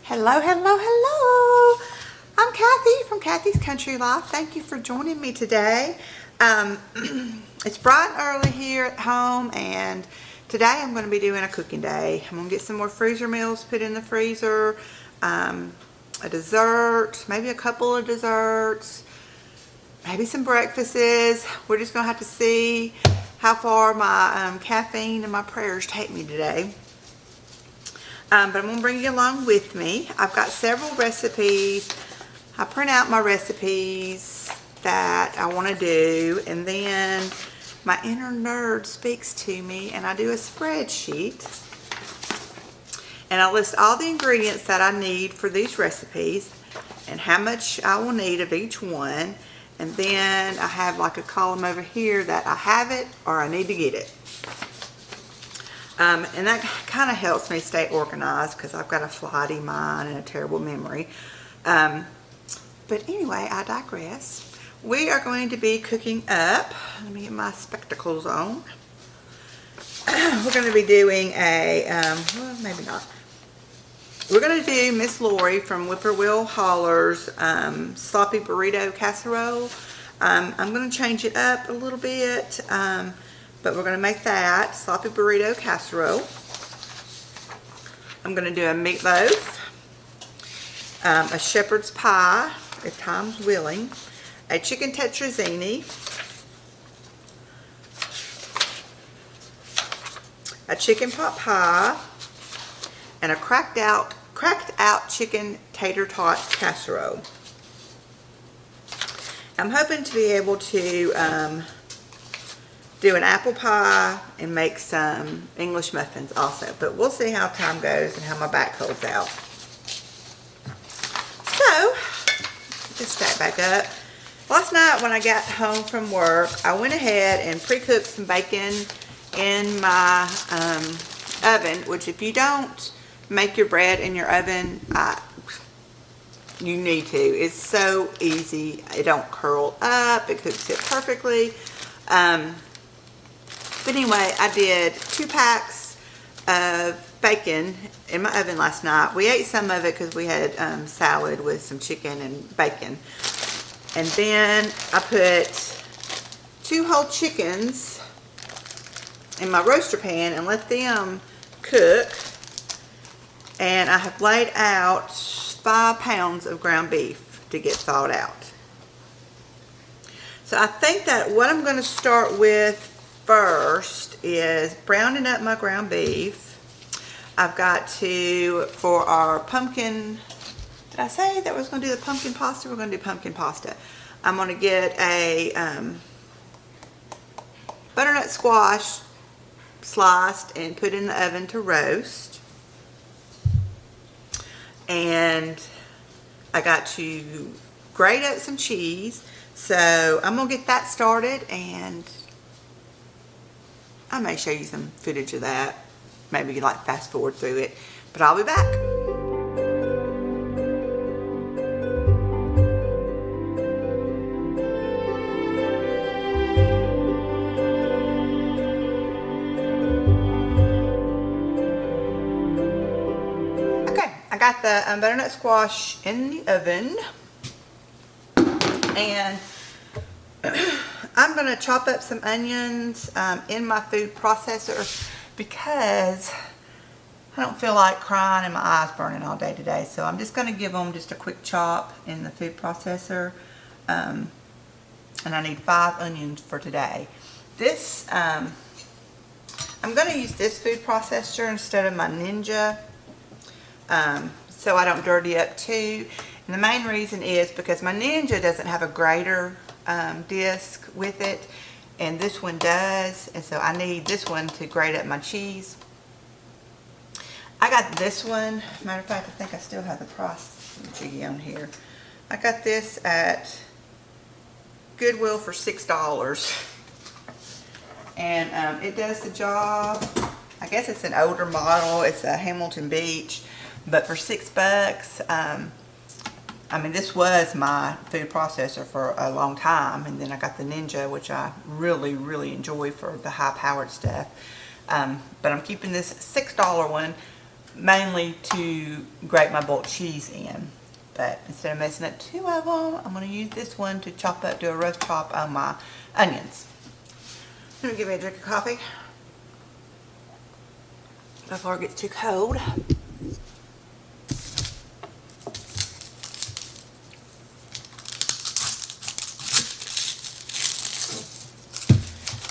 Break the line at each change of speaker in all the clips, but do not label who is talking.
Hello, hello, hello. I'm Kathy from Kathy's Country Life. Thank you for joining me today. It's bright and early here at home, and today I'm going to be doing a cooking day. I'm going to get some more freezer meals put in the freezer, a dessert, maybe a couple of desserts, maybe some breakfasts. We're just going to have to see how far my caffeine and my prayers take me today. But I'm going to bring you along with me. I've got several recipes. I print out my recipes that I want to do, and then my inner nerd speaks to me, and I do a spreadsheet. And I list all the ingredients that I need for these recipes and how much I will need of each one. And then I have like a column over here that I have it or I need to get it. And that kind of helps me stay organized because I've got a flighty mind and a terrible memory. But anyway, I digress. We are going to be cooking up. Let me get my spectacles on. We're going to be doing a, well, maybe not. We're going to do Miss Lori from Whippoorwill Holler's sloppy burrito casserole. I'm going to change it up a little bit. But we're going to make that sloppy burrito casserole. I'm going to do a meatloaf, a shepherd's pie, if time's willing, a chicken tetrazzini, a chicken pot pie, and a cracked out chicken tater tot casserole. I'm hoping to be able to do an apple pie and make some English muffins also, but we'll see how time goes and how my back holds out. So, just stack back up. Last night when I got home from work, I went ahead and pre-cooked some bacon in my oven, which if you don't make your bread in your oven, you need to. It's so easy. It don't curl up. It cooks it perfectly. But anyway, I did 2 packs of bacon in my oven last night. We ate some of it because we had salad with some chicken and bacon. And then I put 2 whole chickens in my roaster pan and let them cook. And I have laid out 5 pounds of ground beef to get thawed out. So I think that what I'm going to start with first is browning up my ground beef. I've got to, for our pumpkin, did I say that I was going to do the pumpkin pasta? We're going to do pumpkin pasta. I'm going to get a butternut squash sliced and put in the oven to roast. And I got to grate up some cheese. So I'm going to get that started, and I may show you some footage of that. Maybe you like fast forward through it, but I'll be back. Okay, I got the butternut squash in the oven, and I'm going to chop up some onions in my food processor because I don't feel like crying and my eyes burning all day today. So I'm just going to give them just a quick chop in the food processor. And I need 5 onions for today. This, I'm going to use this food processor instead of my Ninja, so I don't dirty up too. And the main reason is because my Ninja doesn't have a grater disc with it, and this one does, and so I need this one to grate up my cheese. I got this one, matter of fact, I think I still have the price jiggy on here. I got this at Goodwill for $6, and it does the job. I guess it's an older model. It's a Hamilton Beach, but for $6, I mean, this was my food processor for a long time, and then I got the Ninja, which I really, really enjoy for the high-powered stuff. But I'm keeping this $6 one mainly to grate my bulk cheese in. But instead of messing up 2 of them, I'm going to use this one to chop up, do a rough chop on my onions. Let me give me a drink of coffee before it gets too cold.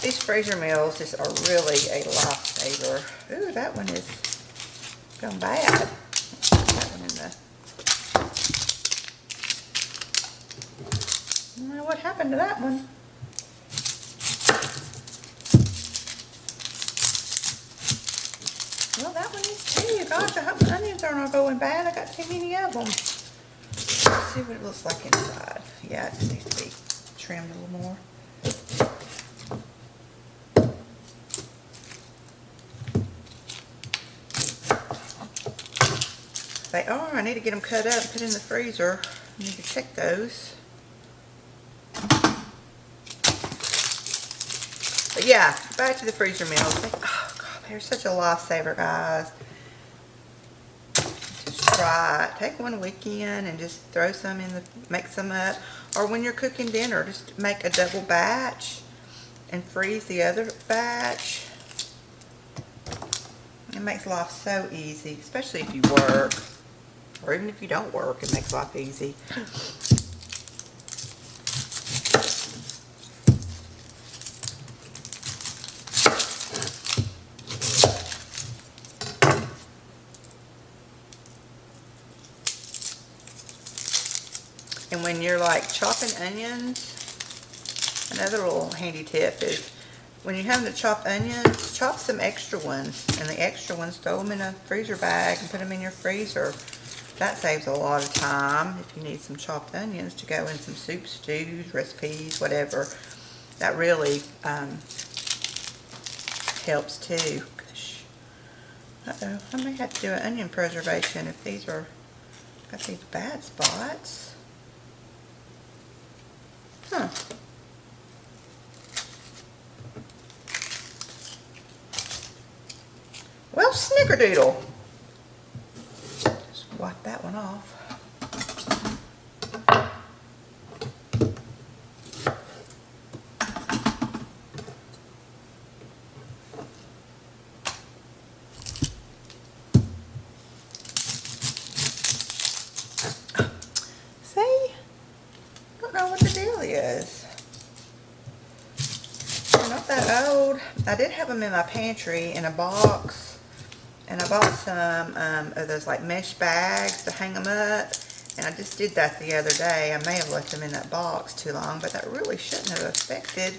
These freezer meals just are really a lifesaver. Ooh, that one is gone bad. That one in the... I don't know what happened to that one. Well, that one is too. Gosh, I hope my onions are not going bad. I got too many of them. Let's see what it looks like inside. Yeah, it just needs to be trimmed a little more. They are. I need to get them cut up and put in the freezer. I need to check those. But yeah, back to the freezer meals. Oh God, they're such a lifesaver, guys. Just try it. Take one weekend and just throw some in the, make some up. Or when you're cooking dinner, just make a double batch and freeze the other batch. It makes life so easy, especially if you work. Or even if you don't work, it makes life easy. And when you're like chopping onions, another little handy tip is when you're having to chop onions, chop some extra ones. And the extra ones, throw them in a freezer bag and put them in your freezer. That saves a lot of time if you need some chopped onions to go in some soup, stews, recipes, whatever. That really helps too. Gosh. Uh-oh, I may have to do an onion preservation if these are, got these bad spots. Huh. Well, snickerdoodle. Just wipe that one off. See? Don't know what the deal is. They're not that old. I did have them in my pantry in a box. And I bought some of those like mesh bags to hang them up. And I just did that the other day. I may have left them in that box too long, but that really shouldn't have affected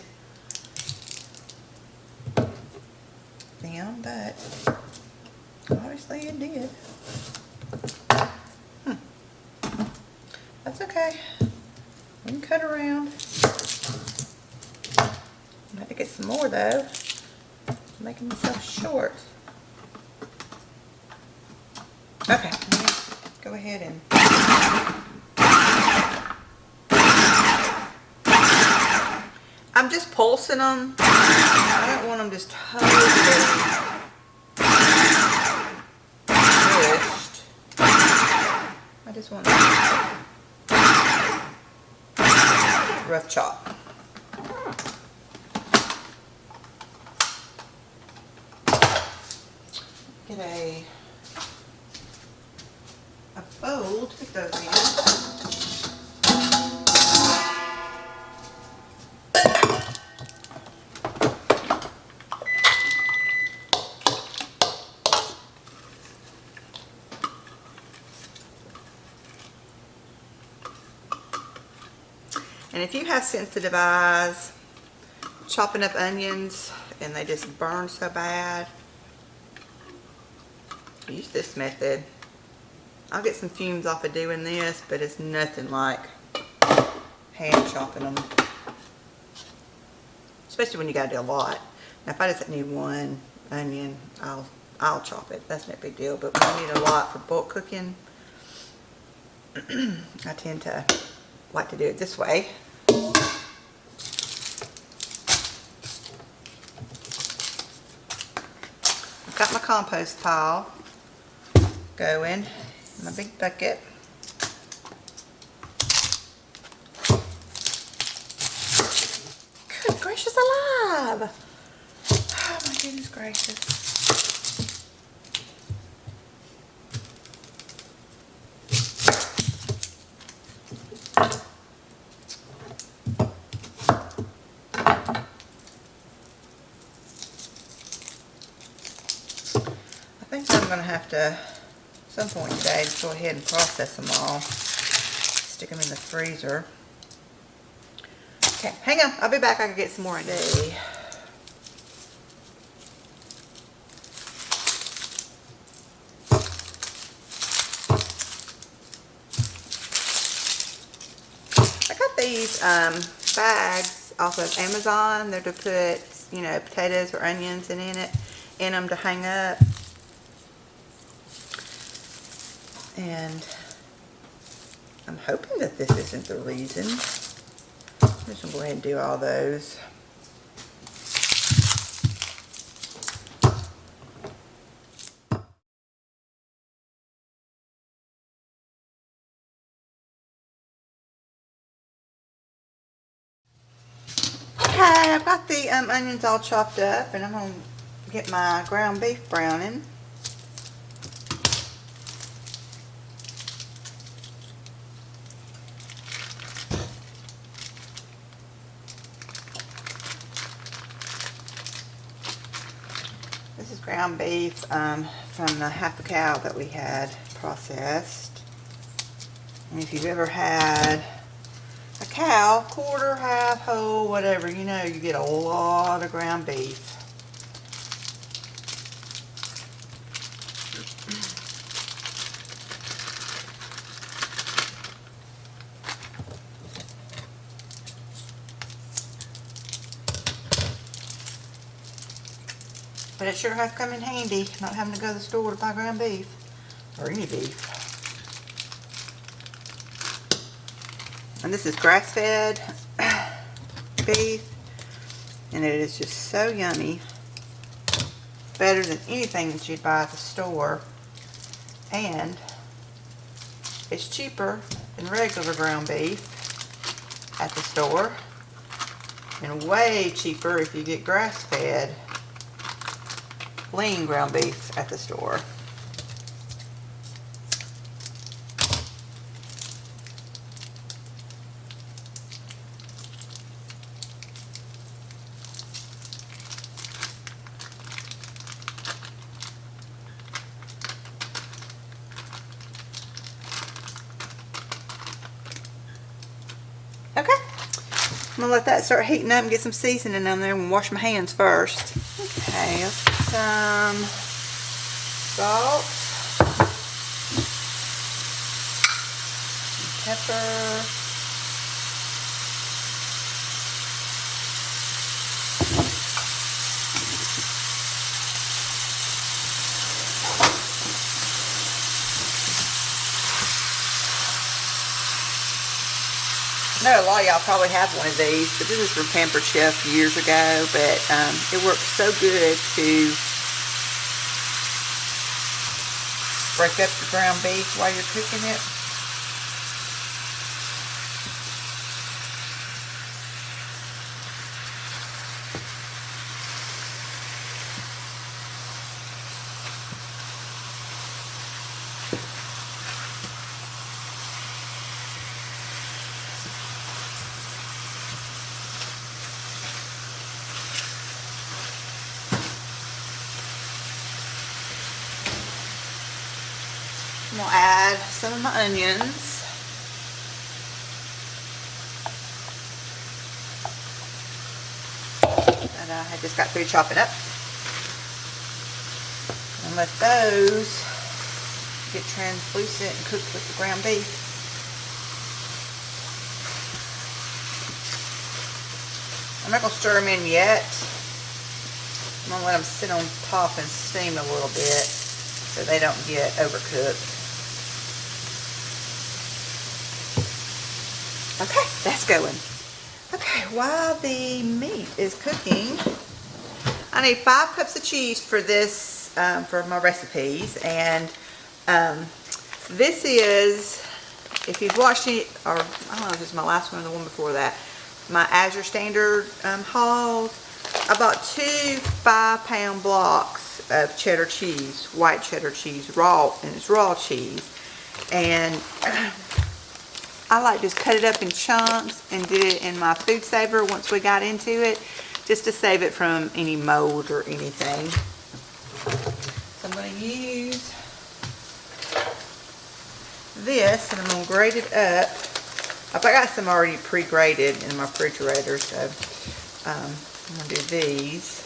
them, but obviously it did. That's okay. We can cut around. I'm going to get some more though. I'm making myself short. Okay, go ahead and I'm just pulsing them. I don't want them just totally pushed. I just want a rough chop. Get a bowl to put those in. And if you have sensitive eyes, chopping up onions and they just burn so bad, use this method. I'll get some fumes off of doing this, but it's nothing like hand chopping them. Especially when you gotta do a lot. Now if I just need one onion, I'll chop it. That's no big deal. But when I need a lot for bulk cooking, I tend to like to do it this way. I've got my compost pile. go in my big bucket. Good gracious alive! Oh my goodness gracious. I think I'm going to have to, at some point today, just go ahead and process them all. Stick them in the freezer. Okay, hang on. I'll be back. I can get some more in today. I got these bags off of Amazon. They're to put, you know, potatoes or onions in them to hang up. And I'm hoping that this isn't the reason. I'm just going to go ahead and do all those. Okay, I've got the onions all chopped up, and I'm going to get my ground beef browning. This is ground beef from the half a cow that we had processed. And if you've ever had a cow, quarter, half, whole, whatever, you know you get a lot of ground beef. But it sure has come in handy, not having to go to the store to buy ground beef, or any beef. And this is grass-fed beef, and it is just so yummy. Better than anything that you'd buy at the store. And it's cheaper than regular ground beef at the store, and way cheaper if you get grass-fed lean ground beef at the store. Okay, I'm gonna let that start heating up and get some seasoning on there and wash my hands first. Okay, let's put some salt, some pepper, I know a lot of y'all probably have one of these, but this is from Pampered Chef years ago, but it works so good to break up the ground beef while you're cooking it. I'm going to add some of my onions. That I had just got through chopping up. And let those get translucent and cooked with the ground beef. I'm not going to stir them in yet. I'm going to let them sit on top and steam a little bit so they don't get overcooked. Okay, that's going. Okay, while the meat is cooking, I need 5 cups of cheese for this, for my recipes, and This is, if you've watched it, or I don't know if it's my last one or the one before that, my Azure Standard hauls. I bought 2 5-pound blocks of cheddar cheese, white cheddar cheese, raw, and it's raw cheese. And I like just cut it up in chunks and did it in my food saver once we got into it, just to save it from any mold or anything. So I'm going to use this, and I'm going to grate it up. I got some already pre-grated in my refrigerator, so I'm going to do these.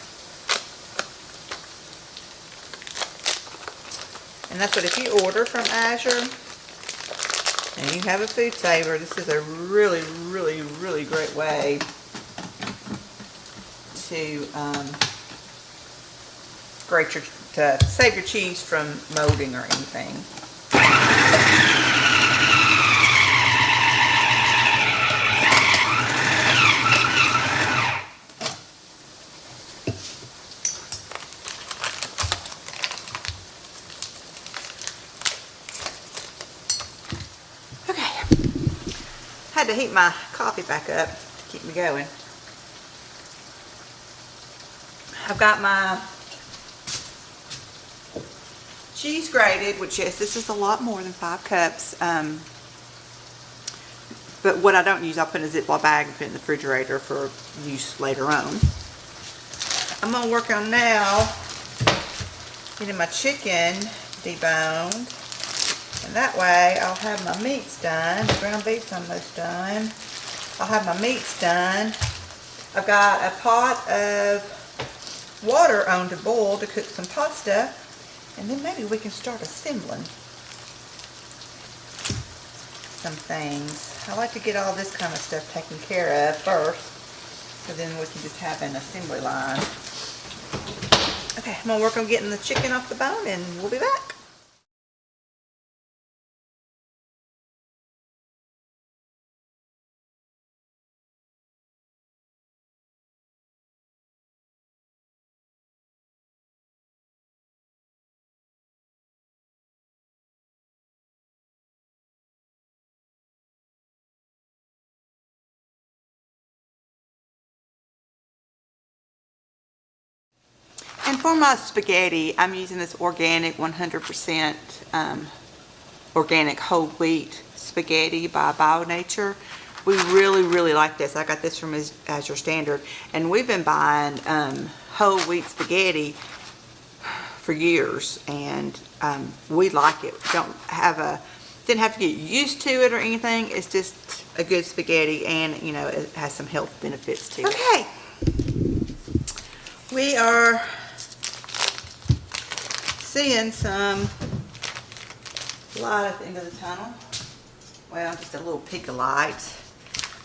And that's what, if you order from Azure and you have a food saver, this is a really, really, really great way to to save your cheese from molding or anything. Had to heat my coffee back up to keep me going. I've got my cheese grated, which, yes, this is a lot more than 5 cups. But what I don't use, I'll put in a Ziploc bag and put it in the refrigerator for use later on. I'm going to work on now getting my chicken deboned. And that way I'll have my meats done. The ground beef's almost done. I'll have my meats done. I've got a pot of water on to boil to cook some pasta. And then maybe we can start assembling some things. I like to get all this kind of stuff taken care of first, so then we can just have an assembly line. Okay, I'm going to work on getting the chicken off the bone, and we'll be back. And for my spaghetti, I'm using this organic 100% organic whole wheat spaghetti by Bio Nature. We really, really like this. I got this from Azure Standard, and we've been buying whole wheat spaghetti for years, and we like it. Didn't have to get used to it or anything. It's just a good spaghetti, and you know, it has some health benefits too. Okay, we are seeing some light at the end of the tunnel. Well, just a little peak of light.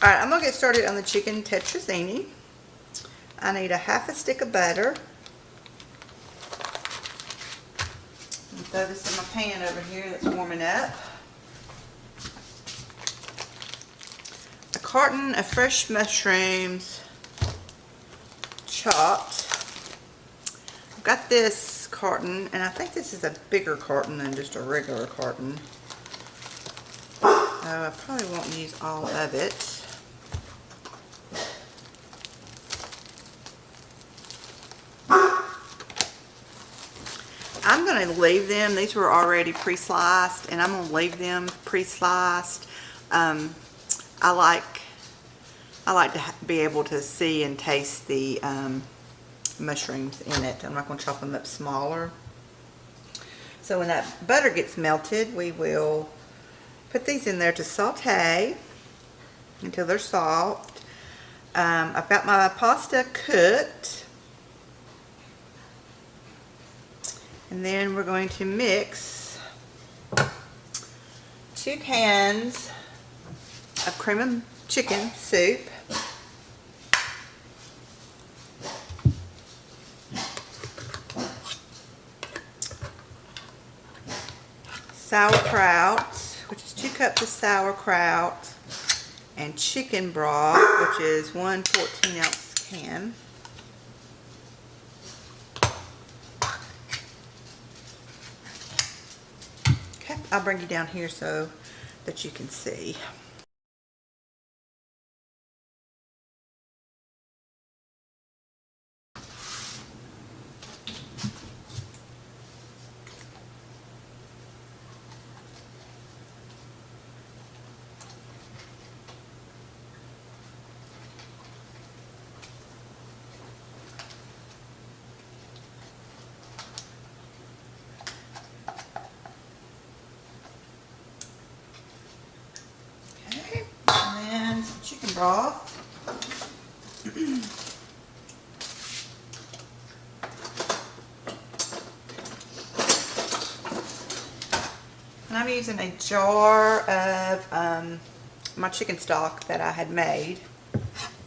All right, I'm gonna get started on the chicken tetrazzini. I need a half a stick of butter. Throw this in my pan over here that's warming up. A carton of fresh mushrooms, chopped. I've got this carton, and I think this is a bigger carton than just a regular carton. I probably won't use all of it. I'm going to leave them. These were already pre-sliced, and I'm going to leave them pre-sliced. I like to be able to see and taste the mushrooms in it. I'm not going to chop them up smaller. So when that butter gets melted, we will put these in there to saute until they're soft. I've got my pasta cooked. And then we're going to mix 2 cans of cream of chicken soup, sauerkraut, which is 2 cups of sauerkraut, and chicken broth, which is 1 14-ounce can. I'll bring you down here so that you can see. Okay, and then some chicken broth. And I'm using a jar of my chicken stock that I had made.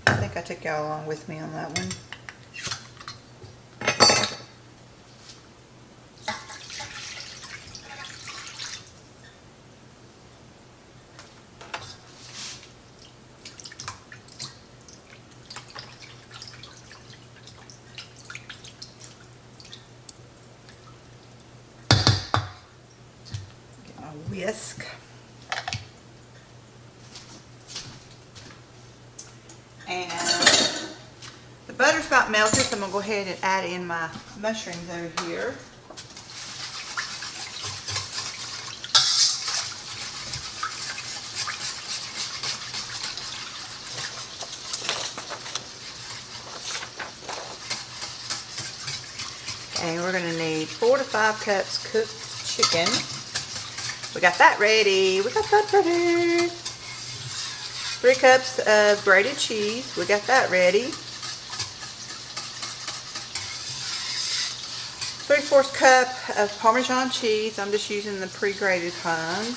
I think I took y'all along with me on that one. Get my whisk. And the butter's about melted, so I'm going to go ahead and add in my mushrooms over here. And we're going to need 4 to 5 cups cooked chicken. We got that ready. We got that ready. 3 cups of grated cheese. We got that ready. 3/4 cup of Parmesan cheese. I'm just using the pre-grated kind.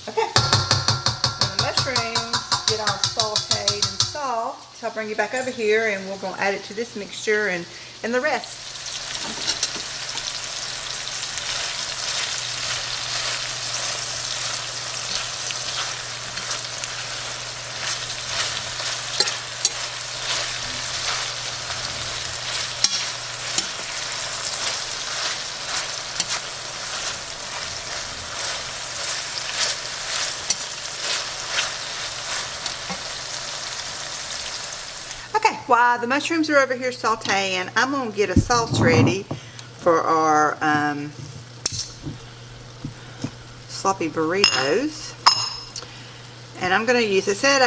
Okay. When the mushrooms get all sauteed and soft, I'll bring you back over here and we're going to add it to this mixture and the rest. While the mushrooms are over here sauteing, I'm going to get a sauce ready for our sloppy burritos. And I'm going to use, it said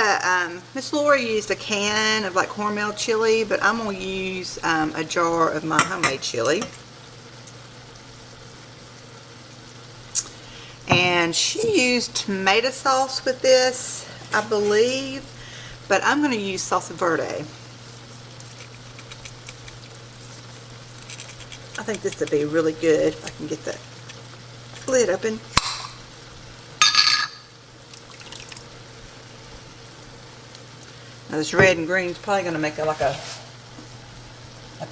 Miss Laura used a can of like cornmeal chili, but I'm going to use a jar of my homemade chili. And she used tomato sauce with this, I believe, but I'm going to use salsa verde. I think this would be really good if I can get the lid open. Now this red and green is probably going to make it like a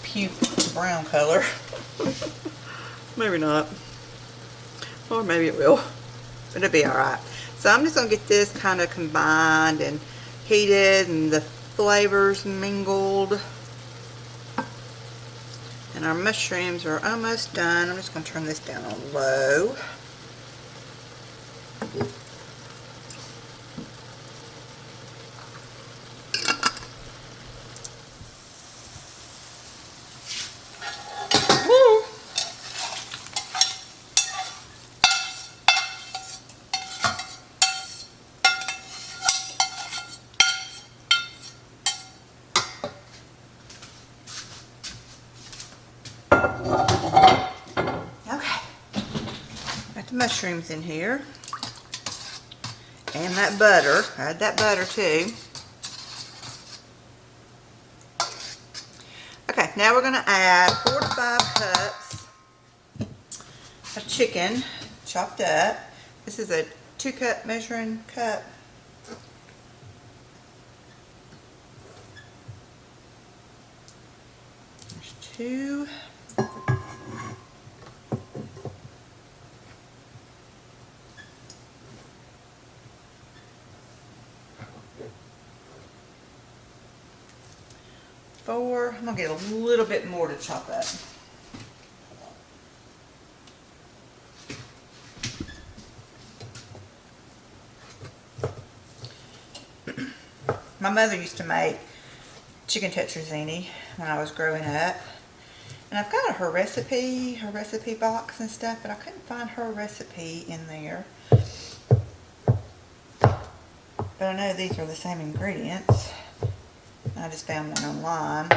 puke brown color. Maybe not. Or maybe it will. But it'll be alright. So I'm just going to get this kind of combined and heated and the flavors mingled. And our mushrooms are almost done. I'm just going to turn this down on low. Woo. Mushrooms in here and that butter. I add that butter too. Okay, now we're going to add 4 to 5 cups of chicken chopped up. This is a 2-cup measuring cup. There's 2. Four. I'm gonna get a little bit more to chop up. My mother used to make chicken tetrazzini when I was growing up. And I've got her recipe box and stuff, but I couldn't find her recipe in there. But I know these are the same ingredients. I just found one online.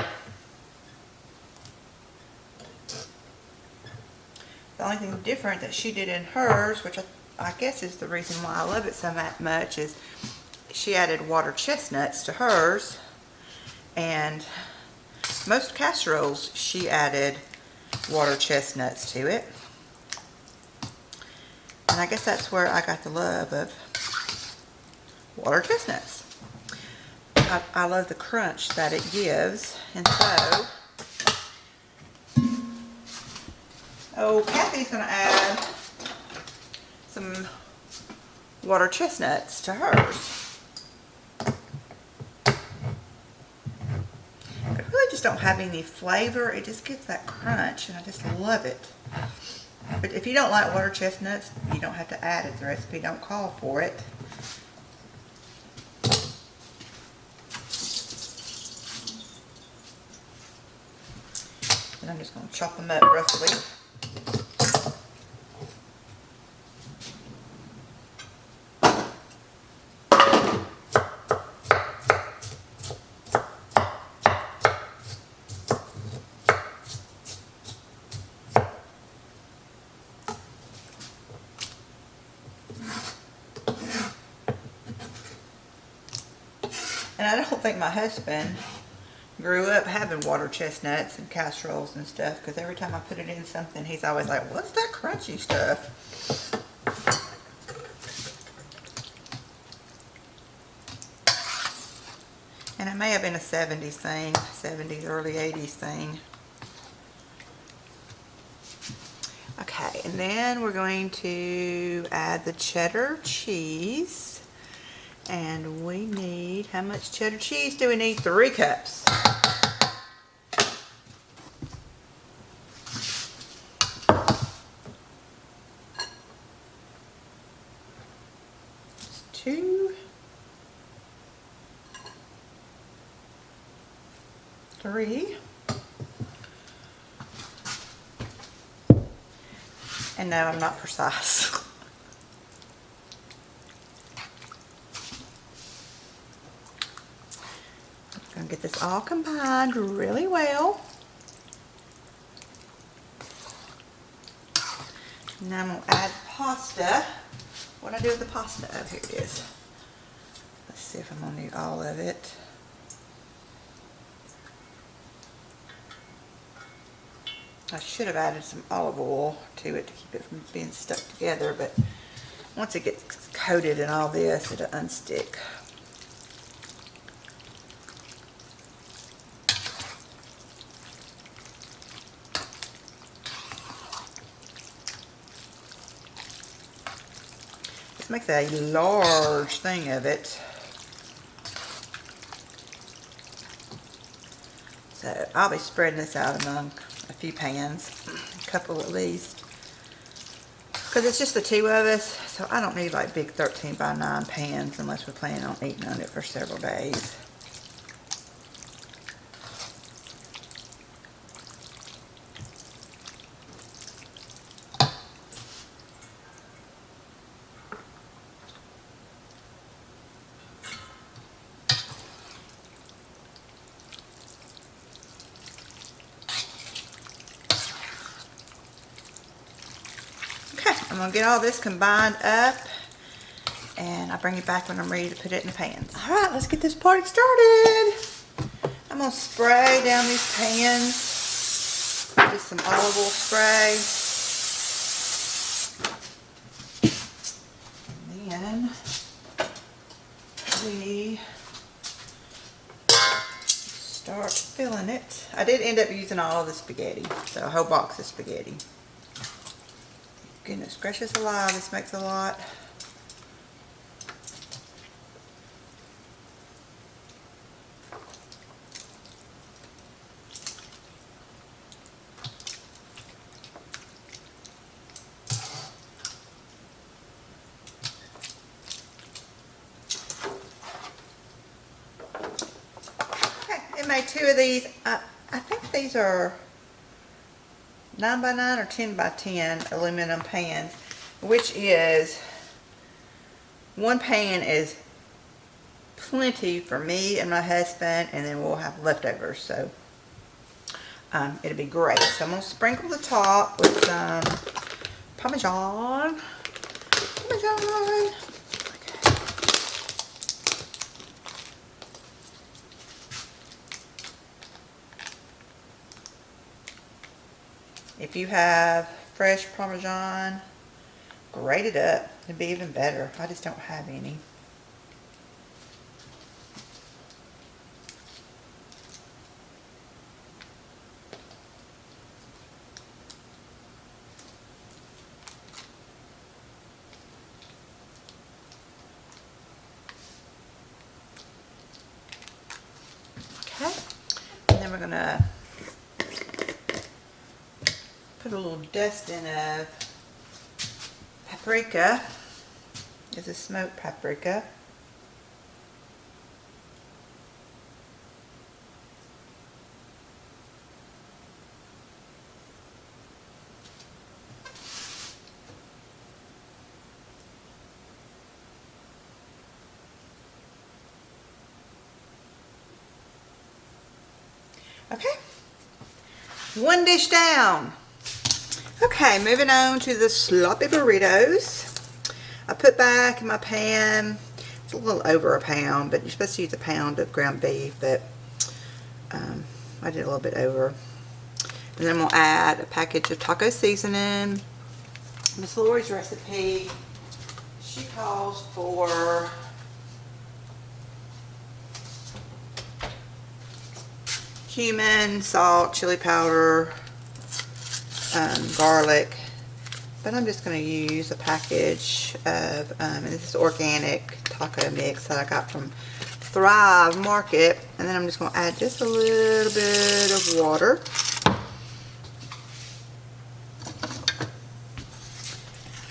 The only thing different that she did in hers, which I guess is the reason why I love it so much, is she added water chestnuts to hers. And most casseroles, she added water chestnuts to it. And I guess that's where I got the love of water chestnuts. I love the crunch that it gives. And so, Kathy's going to add some water chestnuts to hers. It really just don't have any flavor. It just gives that crunch, and I just love it. But if you don't like water chestnuts, you don't have to add it. The recipe don't call for it. And I'm just going to chop them up roughly. And I don't think my husband grew up having water chestnuts and casseroles and stuff, because every time I put it in something, he's always like, what's that crunchy stuff? And it may have been a 70s thing, 70s, early 80s thing. Okay, and then we're going to add the cheddar cheese. And we need, how much cheddar cheese do we need? 3 cups. It's 2, 3. And no, I'm not precise. I'm going to get this all combined really well. Now I'm going to add pasta. What do I do with the pasta? Oh, here it is. Let's see if I'm going to need all of it. I should have added some olive oil to it to keep it from being stuck together, but once it gets coated in all this, it'll unstick. This makes a large thing of it. So I'll be spreading this out among a few pans, a couple at least, because it's just the 2 of us, so I don't need like big 13 by 9 pans unless we're planning on eating on it for several days. I'm going to get all this combined up, and I'll bring it back when I'm ready to put it in the pans. Alright, let's get this party started. I'm going to spray down these pans. Just some olive oil spray. And then we start filling it. I did end up using all of the spaghetti, so a whole box of spaghetti. Goodness gracious alive, this makes a lot. few of these. I think these are 9x9 or 10x10 aluminum pans, which is, one pan is plenty for me and my husband, and then we'll have leftovers, so it'll be great. So I'm going to sprinkle the top with some Parmesan. Okay. If you have fresh Parmesan, grate it up. It'd be even better. I just don't have any. Okay. And then we're going to put a little dusting of paprika. This is smoked paprika. Okay, one dish down. Okay, moving on to the sloppy burritos. I put back in my pan, it's a little over a pound, but you're supposed to use a pound of ground beef, but I did a little bit over. And then I'm going to add a package of taco seasoning. Miss Lori's recipe, she calls for cumin, salt, chili powder, garlic, but I'm just going to use a package of, and this is organic taco mix that I got from Thrive Market, and then I'm just going to add just a little bit of water.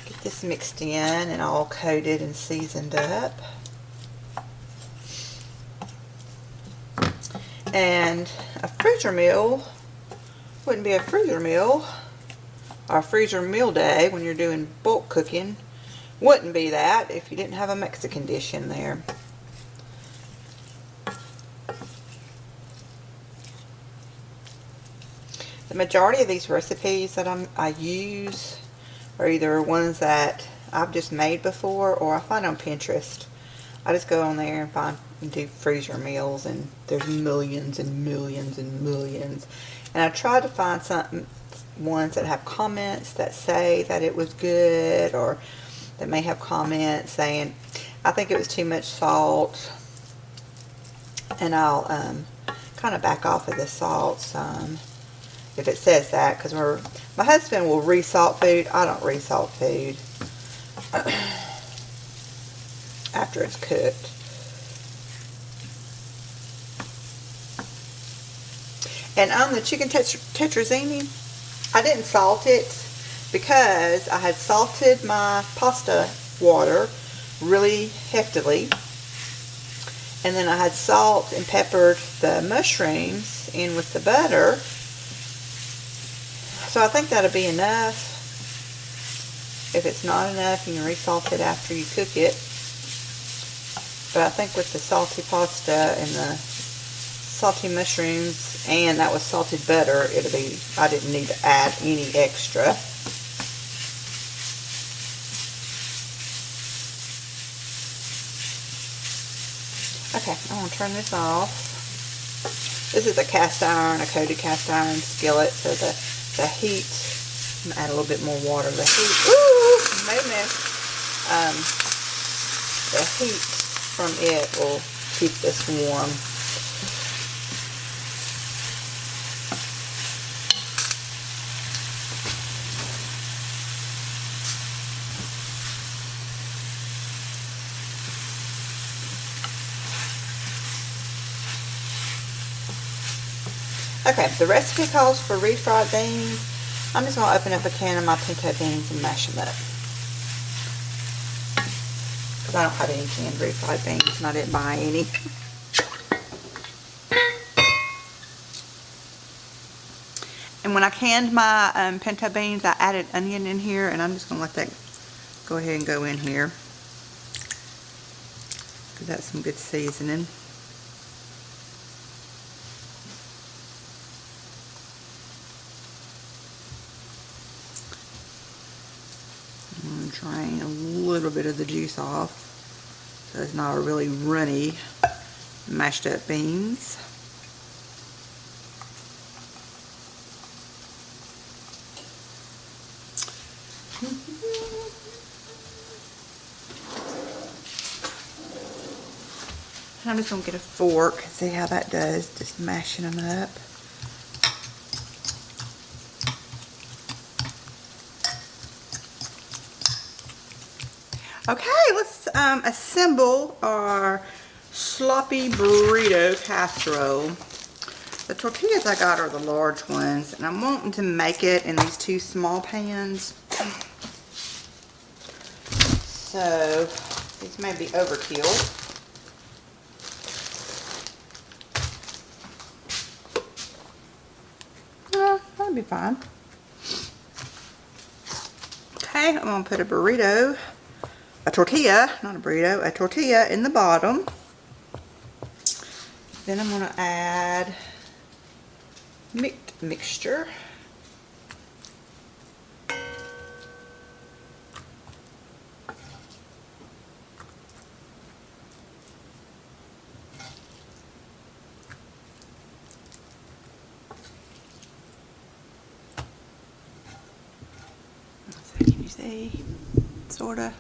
Get this mixed in and all coated and seasoned up. And a freezer meal wouldn't be a freezer meal, or a freezer meal day when you're doing bulk cooking. Wouldn't be that if you didn't have a Mexican dish in there. The majority of these recipes that I use are either ones that I've just made before, or I find on Pinterest. I just go on there and find and do freezer meals, and there's millions and millions and millions. And I try to find ones that have comments that say that it was good, or that may have comments saying, I think it was too much salt, and I'll kind of back off of the salt some if it says that, because my husband will re-salt food. I don't re-salt food after it's cooked. And on the chicken tetrazzini, I didn't salt it because I had salted my pasta water really heftily, and then I had salt and peppered the mushrooms in with the butter. So I think that'll be enough. If it's not enough, you can re-salt it after you cook it. But I think with the salty pasta and the salty mushrooms, and that was salted butter, I didn't need to add any extra. Okay, I'm going to turn this off. This is a coated cast iron skillet, so the heat, I'm going to add a little bit more water. The heat, ooh, made a mess. The heat from it will keep this warm. Okay, the recipe calls for refried beans. I'm just going to open up a can of my pinto beans and mash them up. Because I don't have any canned refried beans and I didn't buy any. And when I canned my pinto beans, I added onion in here, and I'm just going to let that go ahead and go in here, because that's some good seasoning. I'm going to drain a little bit of the juice off so it's not a really runny mashed up beans. I'm just going to get a fork, see how that does, just mashing them up. Okay, let's assemble our sloppy burrito casserole. The tortillas I got are the large ones, and I'm wanting to make it in these 2 small pans. So, these may be overkill. That'll be fine. Okay, I'm going to put a burrito, a tortilla, not a burrito, a tortilla in the bottom. Then I'm going to add mixture. Can you see? Sorta.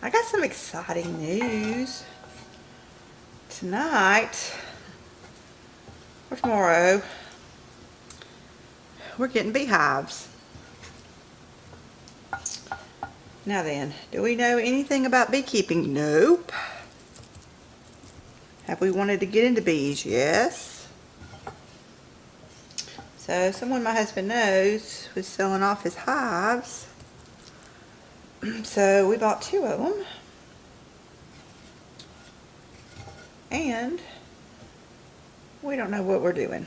I got some exciting news. Tonight, or tomorrow, we're getting beehives. Now then, do we know anything about beekeeping? Nope. Have we wanted to get into bees? Yes. So someone my husband knows was selling off his hives. So we bought 2 of them. And we don't know what we're doing.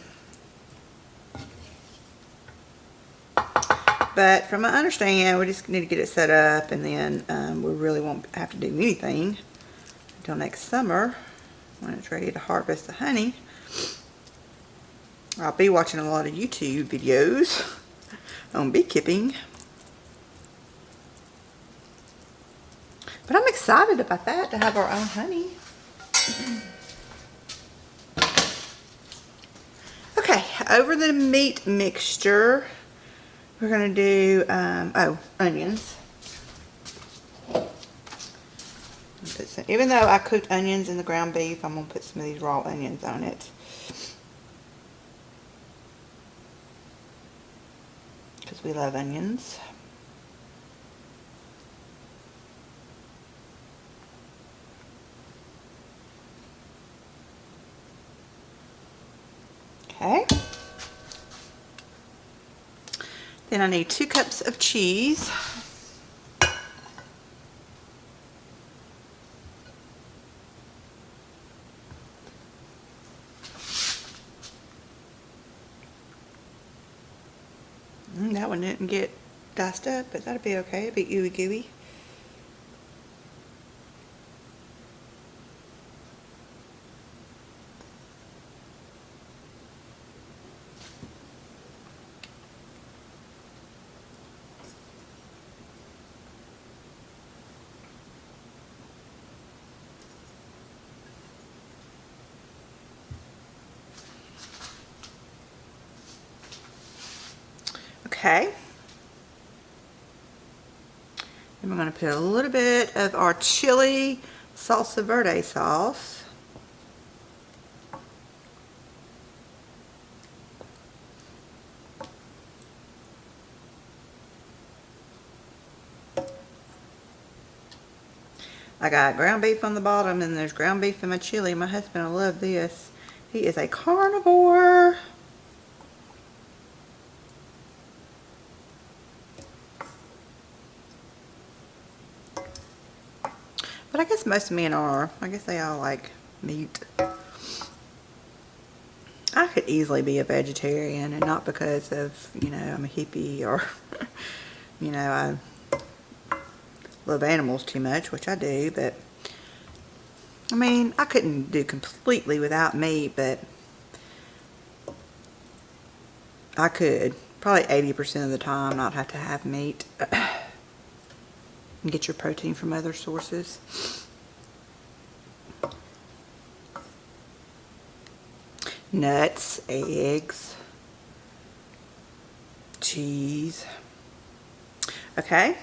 But from what I understand, we just need to get it set up, and then we really won't have to do anything until next summer when it's ready to harvest the honey. I'll be watching a lot of YouTube videos on beekeeping. But I'm excited about that, to have our own honey. Okay, over the meat mixture, we're going to do, onions. Even though I cooked onions in the ground beef, I'm going to put some of these raw onions on it. Because we love onions. Okay. Then I need 2 cups of cheese. That one didn't get diced up, but that'll be okay. It'll be ooey gooey. Okay. And we're going to put a little bit of our chili salsa verde sauce. I got ground beef on the bottom, and there's ground beef in my chili. My husband will love this. He is a carnivore. But I guess most men are. I guess they all like meat. I could easily be a vegetarian, and not because of, you know, I'm a hippie or, you know, I love animals too much, which I do, but I mean, I couldn't do completely without meat, but I could probably 80% of the time not have to have meat and get your protein from other sources. Nuts, eggs, cheese. Okay.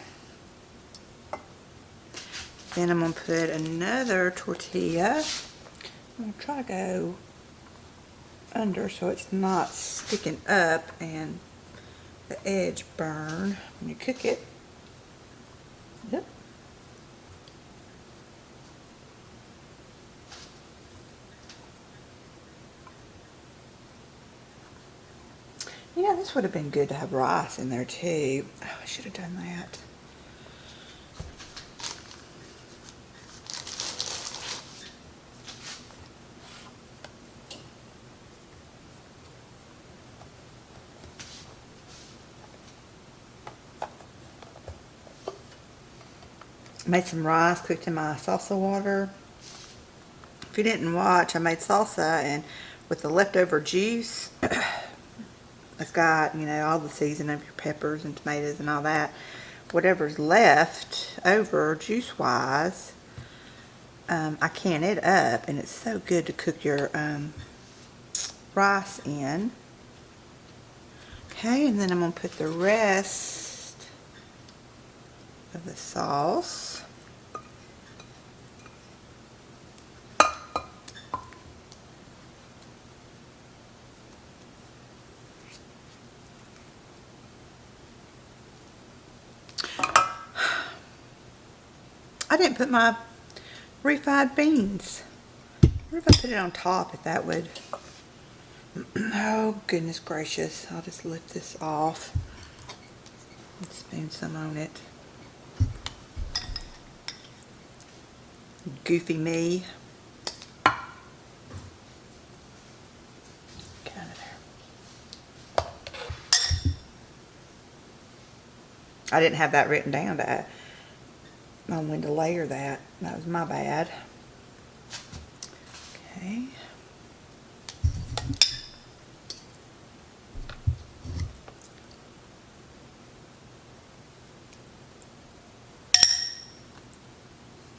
Then I'm going to put another tortilla. I'm going to try to go under so it's not sticking up and the edge burn when you cook it. Yep. You know, this would have been good to have rice in there too. Oh, I should have done that. Made some rice, cooked in my salsa water. If you didn't watch, I made salsa, and with the leftover juice, it's got, you know, all the seasoning of your peppers and tomatoes and all that. Whatever's left over juice-wise, I can it up, and it's so good to cook your rice in. Okay, and then I'm going to put the rest of the sauce. I didn't put my refried beans. I wonder if I put it on top, if that would... Oh, goodness gracious. I'll just lift this off and spoon some on it. Goofy me. Get out of there. I didn't have that written down on when to layer that. That was my bad. Okay.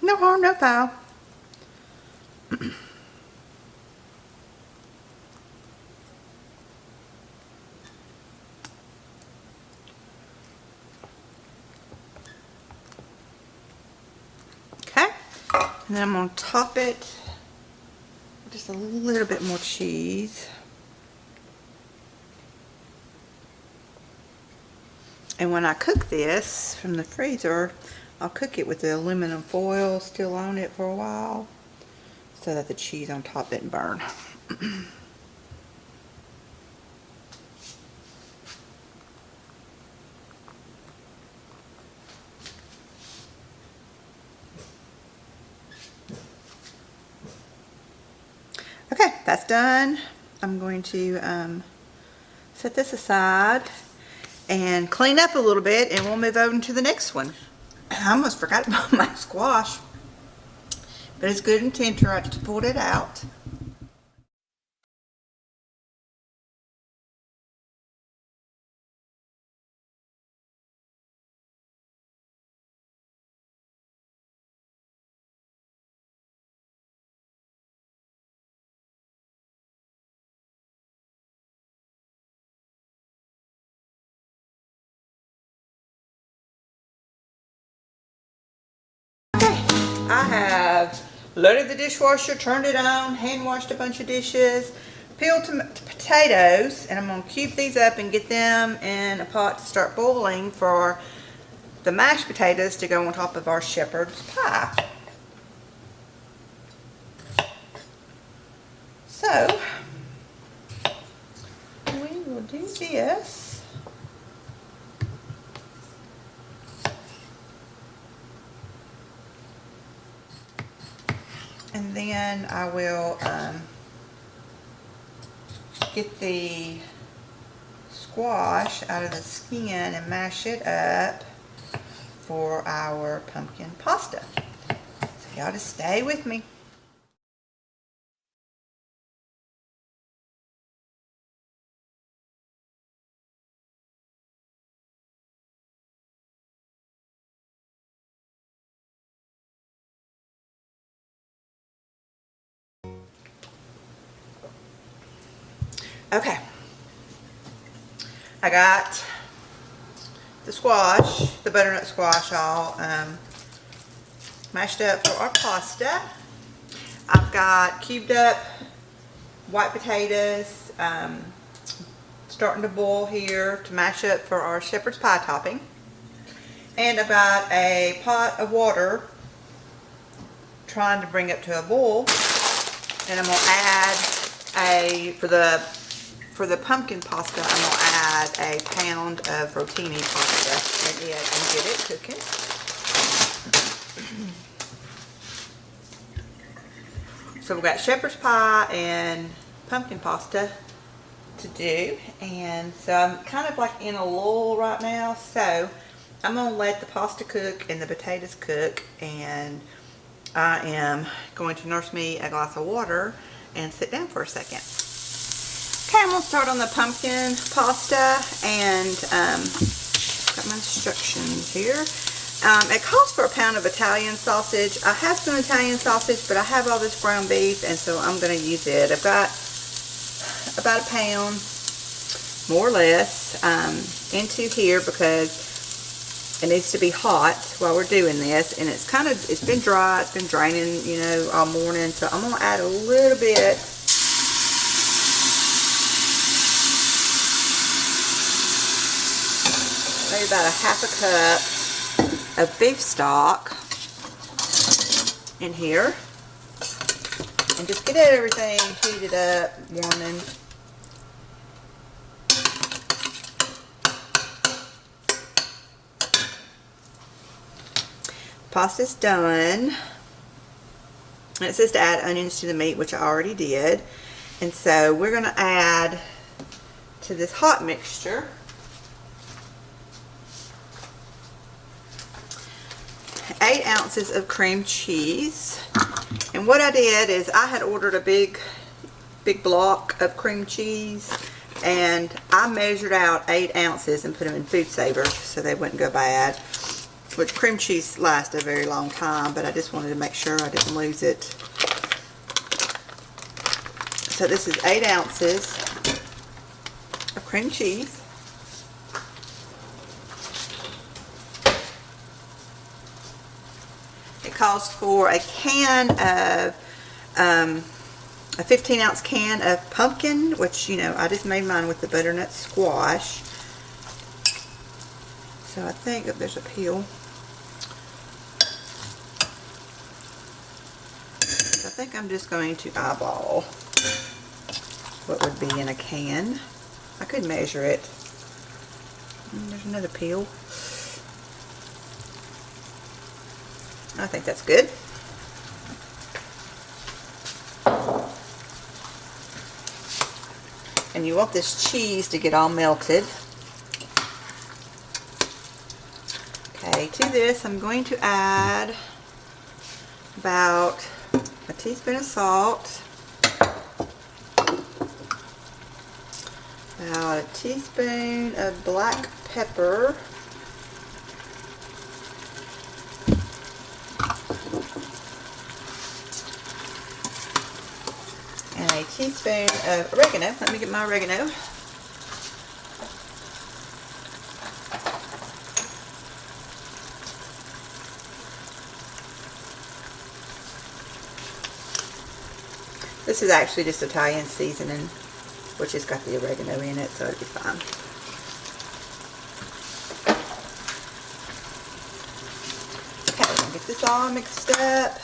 No harm, no foul. Okay. And then I'm going to top it with just a little bit more cheese. And when I cook this from the freezer, I'll cook it with the aluminum foil still on it for a while so that the cheese on top didn't burn. Okay, that's done. I'm going to set this aside and clean up a little bit, and we'll move over to the next one. I almost forgot about my squash, but it's good and tender. I just pulled it out. I have loaded the dishwasher, turned it on, hand washed a bunch of dishes, peeled potatoes, and I'm going to cube these up and get them in a pot to start boiling for the mashed potatoes to go on top of our shepherd's pie. So, do this. And then I will get the squash out of the skin and mash it up for our pumpkin pasta. So y'all just stay with me. Okay, I got the squash, the butternut squash all mashed up for our pasta. I've got cubed up white potatoes starting to boil here to mash up for our shepherd's pie topping. And I've got a pot of water trying to bring up to a boil. And I'm going to add for the pumpkin pasta, I'm going to add a pound of rotini pasta in it and get it cooking. So we've got shepherd's pie and pumpkin pasta to do. And so I'm kind of like in a lull right now. So I'm going to let the pasta cook and the potatoes cook. And I am going to nurse me a glass of water and sit down for a second. Okay, I'm going to start on the pumpkin pasta, and got my instructions here. It calls for a pound of Italian sausage. I have some Italian sausage, but I have all this ground beef, and so I'm going to use it. I've got about a pound, more or less, into here because it needs to be hot while we're doing this. And it's been dry, it's been draining, you know, all morning. So I'm going to add a little bit. Maybe about a half a cup of beef stock in here, and just get everything heated up, warming. Pasta's done, and it says to add onions to the meat, which I already did. And so we're going to add to this hot mixture 8 ounces of cream cheese. And what I did is I had ordered a big block of cream cheese, and I measured out 8 ounces and put them in food savers so they wouldn't go bad. Which cream cheese lasts a very long time, but I just wanted to make sure I didn't lose it. So this is 8 ounces of cream cheese. It calls for a can of, a 15-ounce can of pumpkin, which, you know, I just made mine with the butternut squash. So I think that there's a peel. So I think I'm just going to eyeball what would be in a can. I could measure it. There's another peel. I think that's good. And you want this cheese to get all melted. Okay, to this I'm going to add about a teaspoon of salt, about a teaspoon of black pepper, and a teaspoon of oregano. Let me get my oregano. This is actually just Italian seasoning, which has got the oregano in it, so it'll be fine. Okay, we're going to get this all mixed up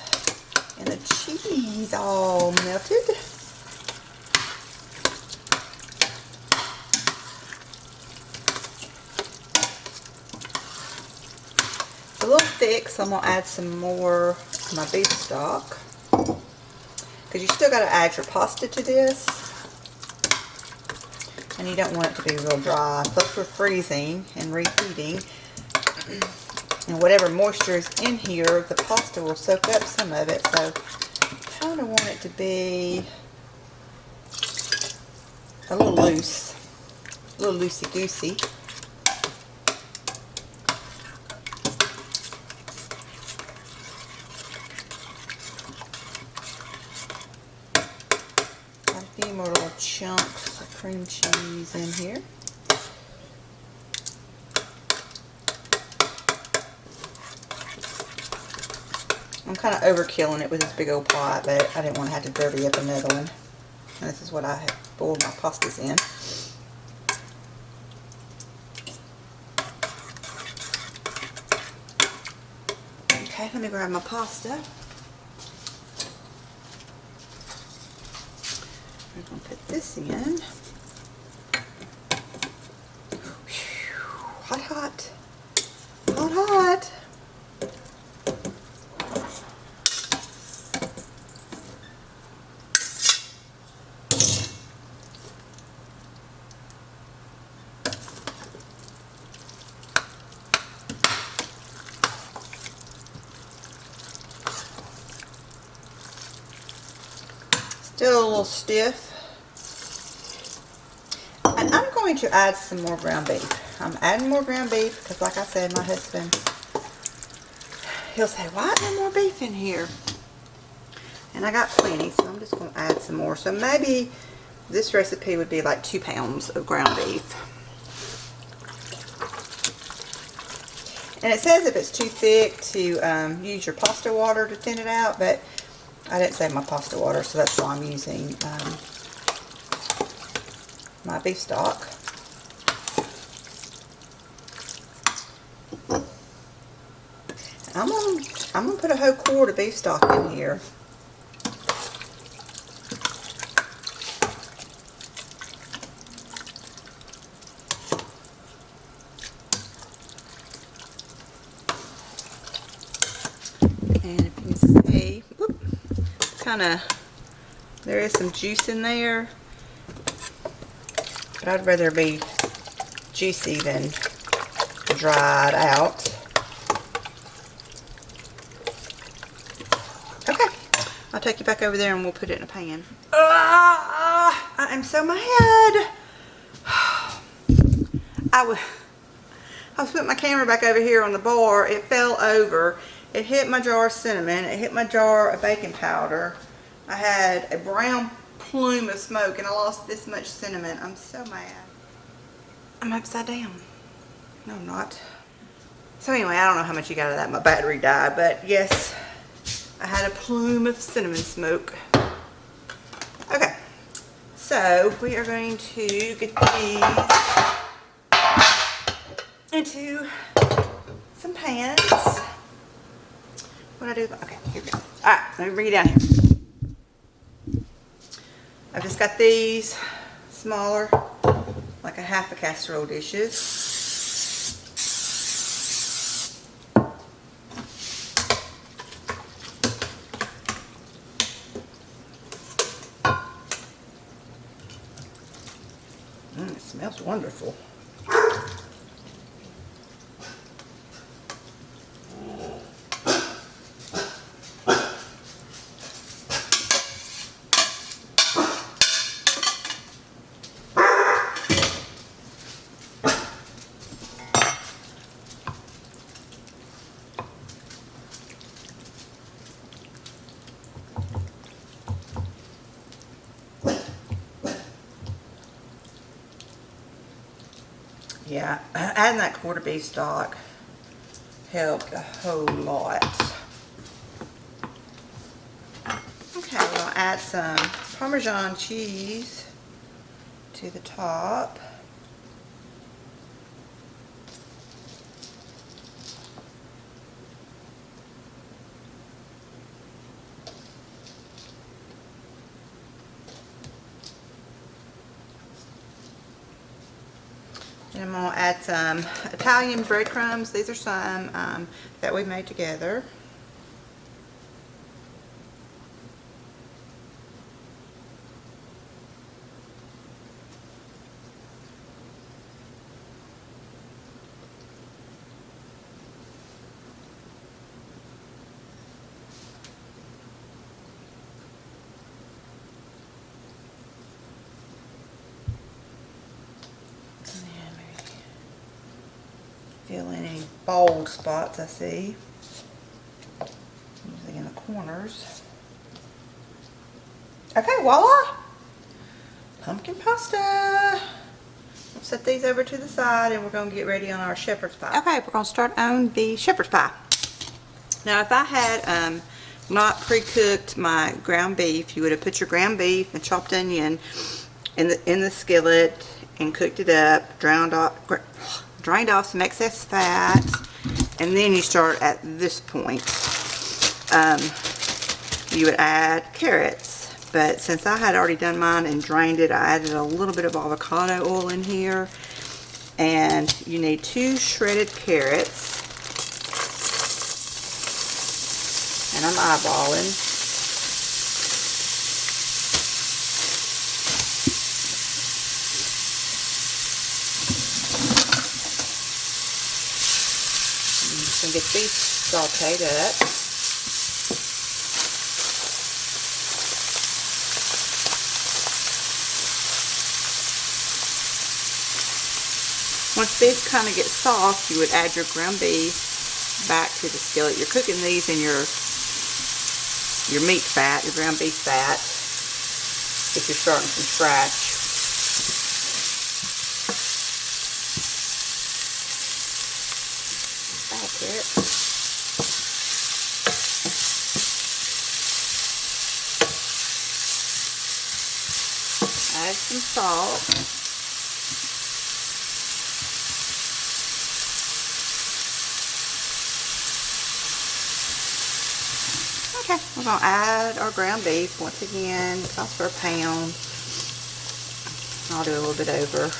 and the cheese all melted. thick, so I'm going to add some more of my beef stock. Because you still got to add your pasta to this. And you don't want it to be real dry. Plus we're freezing and reheating. And whatever moisture is in here, the pasta will soak up some of it. So I kind of want it to be a little loose. A little loosey-goosey. A few more little chunks of cream cheese in here. I'm kind of overkilling it with this big old pot, but I didn't want to have to dirty up another one. And this is what I have boiled my pastas in. Okay, let me grab my pasta. I'm going to put this in. Hot, hot. Hot, hot. Still a little stiff. And I'm going to add some more ground beef. I'm adding more ground beef because, like I said, my husband, he'll say, why is there more beef in here? And I got plenty, so I'm just going to add some more. So maybe this recipe would be like 2 pounds of ground beef. And it says if it's too thick to use your pasta water to thin it out, but I didn't save my pasta water, so that's why I'm using my beef stock. I'm gonna put a whole quart of beef stock in here. And if you can see, there is some juice in there, but I'd rather be juicy than dried out. Okay, I'll take you back over there and we'll put it in a pan. I am so mad. I was putting my camera back over here on the bar. It fell over. It hit my jar of cinnamon. It hit my jar of baking powder. I had a brown plume of smoke and I lost this much cinnamon. I'm so mad. I'm upside down. No, I'm not. So anyway, I don't know how much you got out of that. My battery died, but yes, I had a plume of cinnamon smoke. Okay, so we are going to get these into some pans. What do I do? Okay, here we go. Alright, let me bring it down here. I've just got these smaller, like a half a casserole dishes. It smells wonderful. Yeah, adding that quarter beef stock helped a whole lot. Okay, we'll add some Parmesan cheese to the top. And I'm going to add some Italian breadcrumbs. These are some that we made together. Fill in any bold spots I see, usually in the corners. Okay, voila! Pumpkin pasta. We'll set these over to the side and we're going to get ready on our shepherd's pie. Okay, we're going to start on the shepherd's pie. Now, if I had not pre-cooked my ground beef, you would have put your ground beef and chopped onion in the skillet and cooked it up, drained off some excess fat, and then you start at this point. You would add carrots, but since I had already done mine and drained it, I added a little bit of avocado oil in here, and you need 2 shredded carrots, and I'm eyeballing. And get these sauteed up. Once these kind of get soft, you would add your ground beef back to the skillet. You're cooking these in your meat fat, your ground beef fat, if you're starting from scratch. It. Add some salt. Okay, we're going to add our ground beef once again. It costs for a pound. I'll do a little bit over.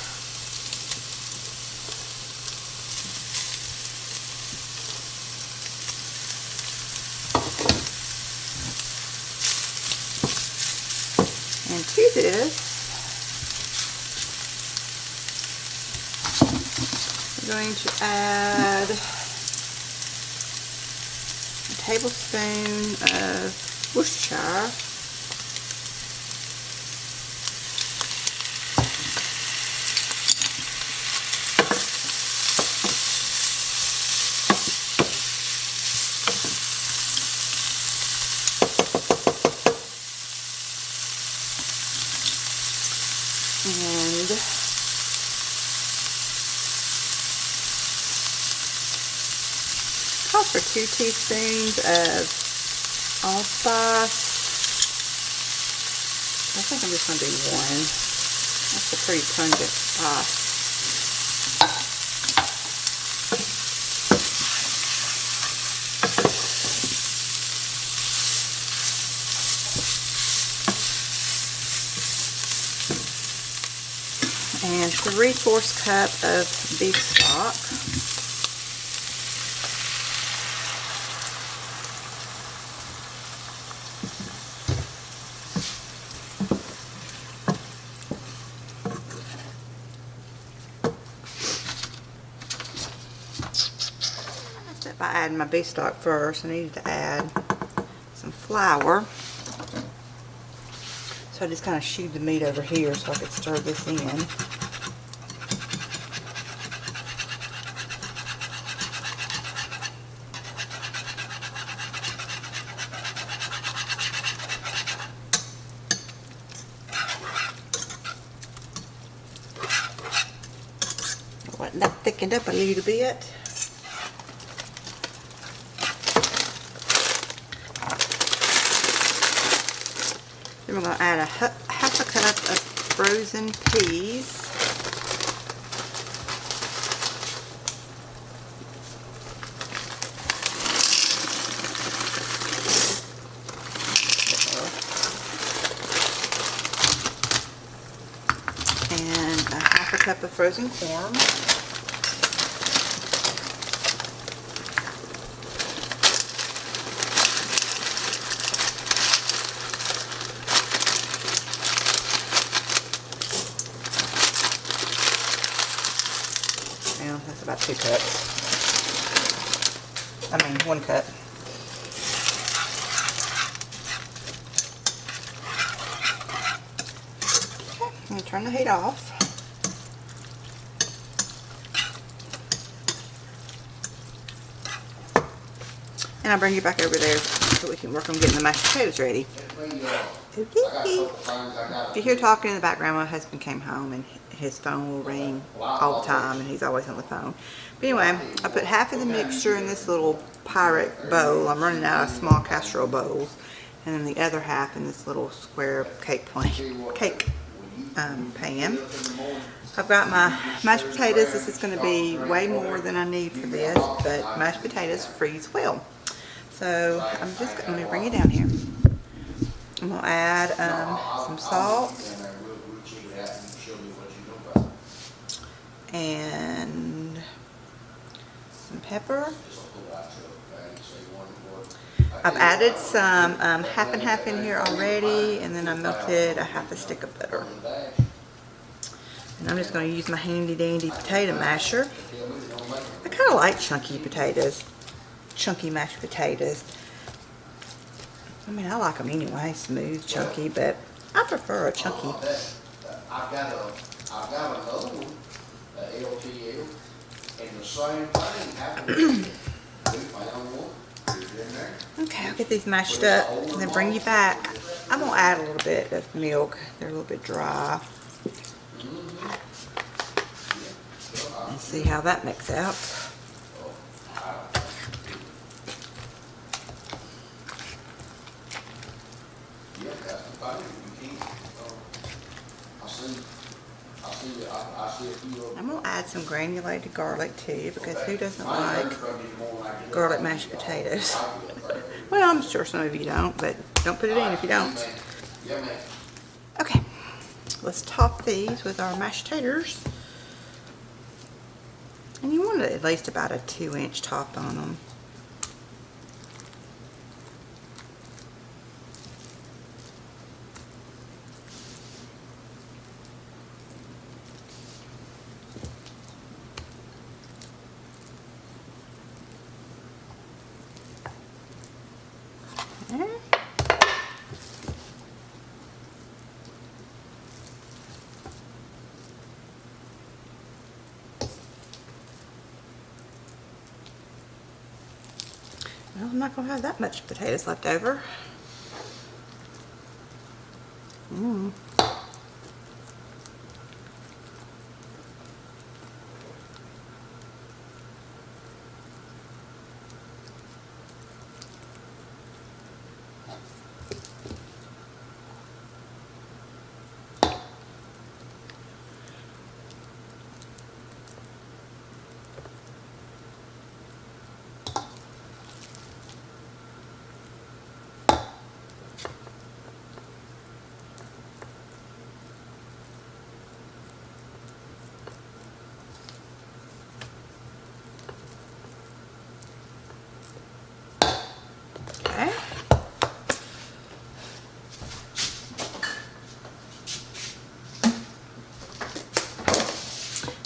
And to this, we're going to add a tablespoon of Worcestershire. And calls for 2 teaspoons of allspice. I think I'm just going to do 1. That's a pretty pungent spice. And 3/4 cup of beef stock. I start by adding my beef stock first. I needed to add some flour. So I just kind of shooed the meat over here so I could stir this in. Let that thickened up a little bit. Then we're going to add a half a cup of frozen peas. And a half a cup of frozen corn. Well, that's about 2 cups. I mean, 1 cup. Okay, I'm going to turn the heat off. And I'll bring you back over there so we can work on getting the mashed potatoes ready. If you hear talking in the background, my husband came home and his phone will ring all the time and he's always on the phone. But anyway, I put half of the mixture in this little pirate bowl. I'm running out of small casserole bowls. And then the other half in this little square cake pan. I've got my mashed potatoes. This is going to be way more than I need for this, but mashed potatoes freeze well. So I'm just going to bring it down here. I'm going to add some salt and some pepper. I've added some half and half in here already, and then I melted a half a stick of butter. And I'm just going to use my handy dandy potato masher. I kind of like chunky potatoes, chunky mashed potatoes. I mean, I like them anyway, smooth, chunky, but I prefer a chunky.
I've got another one, LTL, and the same thing happened. We found one.
Okay, I'll get these mashed up and then bring you back. I'm going to add a little bit of milk. They're a little bit dry. And see how that makes out. I'm going to add some granulated garlic too, because who doesn't like garlic mashed potatoes? Well, I'm sure some of you don't, but don't put it in if you don't. Okay, let's top these with our mashed taters. And you want at least about a 2-inch top on them. Well, I'm not going to have that much potatoes left over.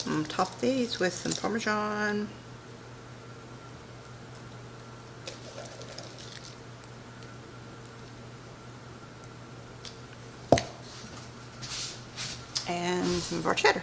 I'm going to top these with some Parmesan. And some of our cheddar.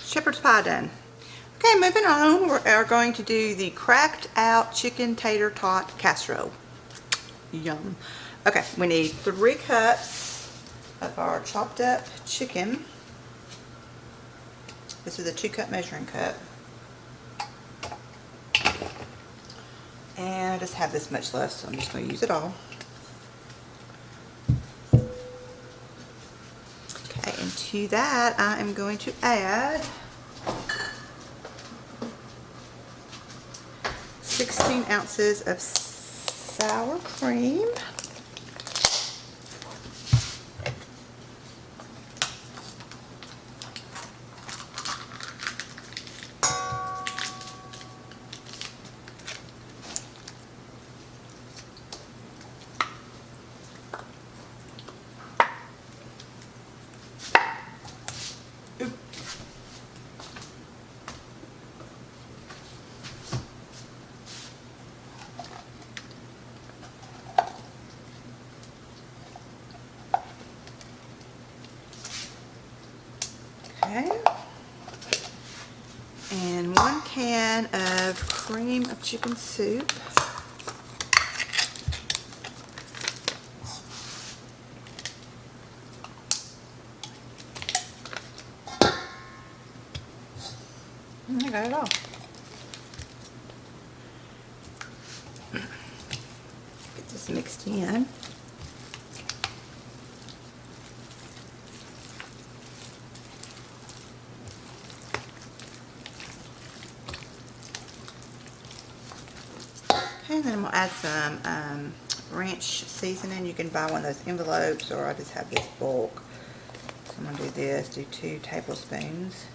Shepherd's pie done. Okay, moving on, we are going to do the cracked out chicken tater tot casserole. Yum. Okay, we need 3 cups of our chopped up chicken. This is a 2-cup measuring cup. And I just have this much left, so I'm just going to use it all. to that, I am going to add 16 ounces of sour cream. Okay, and 1 can of cream of chicken soup. I got it all. Get this mixed in. And then I'm going to add some ranch seasoning. You can buy one of those envelopes, or I just have this bulk. So I'm going to do this, do 2 tablespoons.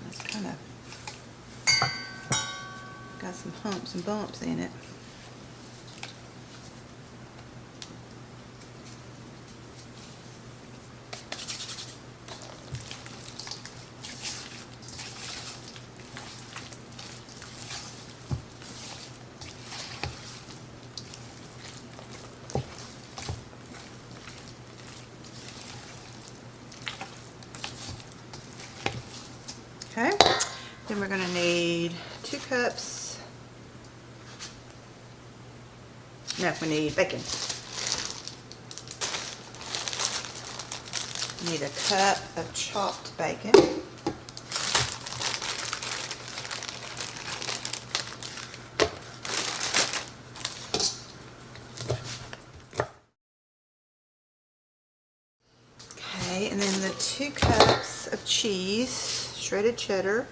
It's kind of got some humps and bumps in it. Okay, then we're going to need 2 cups. No, we need bacon. We need a cup of chopped bacon. Okay, and then the 2 cups of cheese. Shredded cheddar.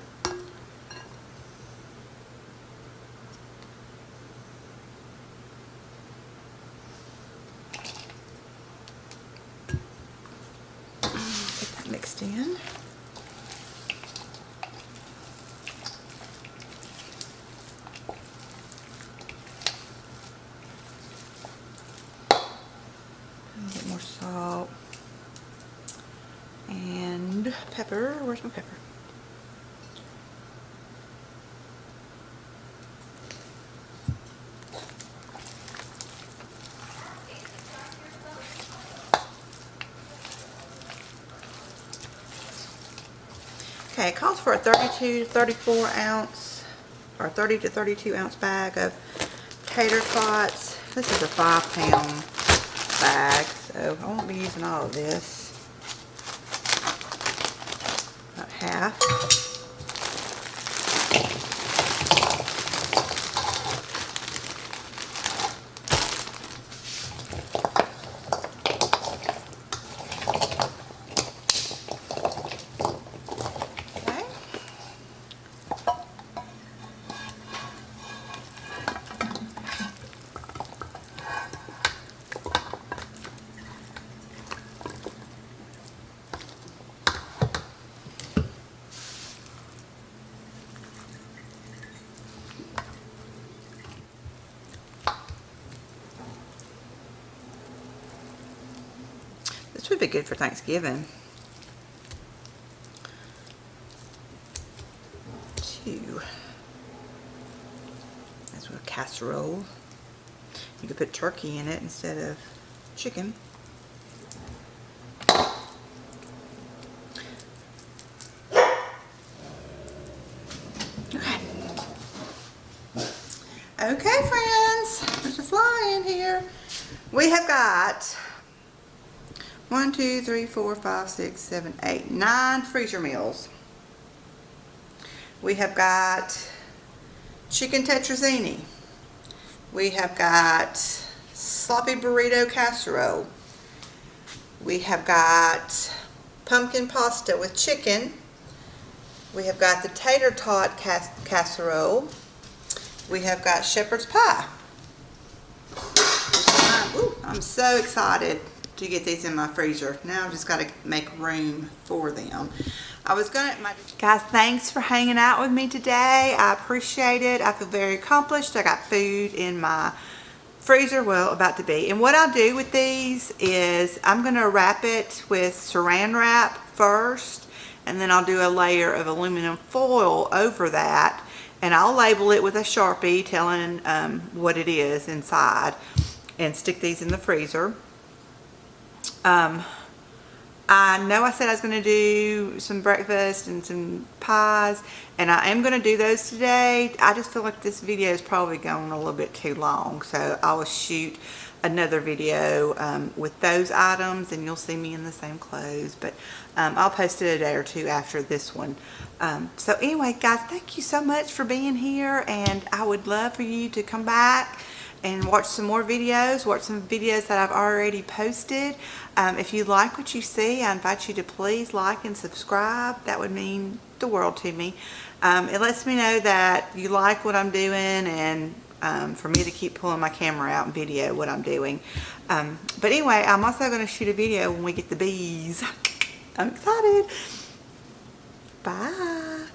Get that mixed in. A little bit more salt. And pepper. Where's my pepper? Okay, it calls for a 32 to 34 ounce or 30 to 32 ounce bag of tater tots. This is a 5-pound bag, so I won't be using all of this. About half. This would be good for Thanksgiving. 2. That's a casserole. You could put turkey in it instead of chicken. Okay. Okay, friends. There's a fly in here. We have got 1, 2, 3, 4, 5, 6, 7, 8, 9 freezer meals. We have got chicken tetrazzini. We have got sloppy burrito casserole. We have got pumpkin pasta with chicken. We have got the tater tot casserole. We have got shepherd's pie. I'm so excited to get these in my freezer. Now I've just got to make room for them. Guys, thanks for hanging out with me today. I appreciate it. I feel very accomplished. I got food in my freezer, well, about to be. And what I'll do with these is I'm going to wrap it with saran wrap first, and then I'll do a layer of aluminum foil over that, and I'll label it with a Sharpie telling what it is inside, and stick these in the freezer. I know I said I was going to do some breakfast and some pies, and I am going to do those today. I just feel like this video is probably going a little bit too long, so I will shoot another video with those items, and you'll see me in the same clothes, but I'll post it a day or two after this one. So anyway, guys, thank you so much for being here, and I would love for you to come back and watch some more videos, watch some videos that I've already posted. If you like what you see, I invite you to please like and subscribe. That would mean the world to me. It lets me know that you like what I'm doing, and for me to keep pulling my camera out and video what I'm doing. But anyway, I'm also going to shoot a video when we get the bees. I'm excited. Bye.